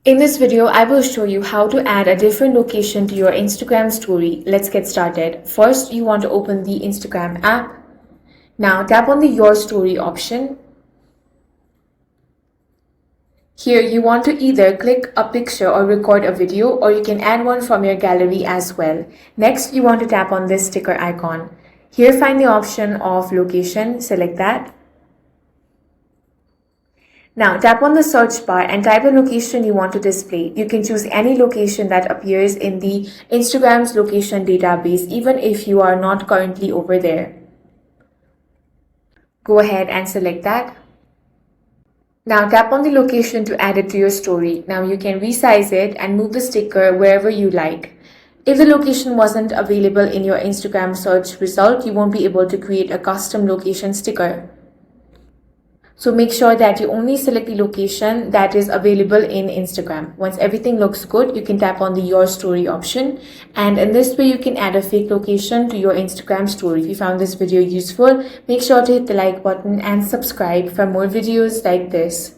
In this video, I will show you how to add a different location to your Instagram story. Let's get started. First, you want to open the Instagram app. Now tap on the Your Story option. Here you want to either click a picture or record a video, or you can add one from your gallery as well. Next, you want to tap on this sticker icon. Here find the option of location, select that. Now tap on the search bar and type the location you want to display. You can choose any location that appears in the Instagram's location database, even if you are not currently over there. Go ahead and select that. Now tap on the location to add it to your story. Now you can resize it and move the sticker wherever you like. If the location wasn't available in your Instagram search result, you won't be able to create a custom location sticker. So make sure that you only select the location that is available in Instagram. Once everything looks good, you can tap on the Your Story option. And in this way, you can add a fake location to your Instagram story. If you found this video useful, make sure to hit the like button and subscribe for more videos like this.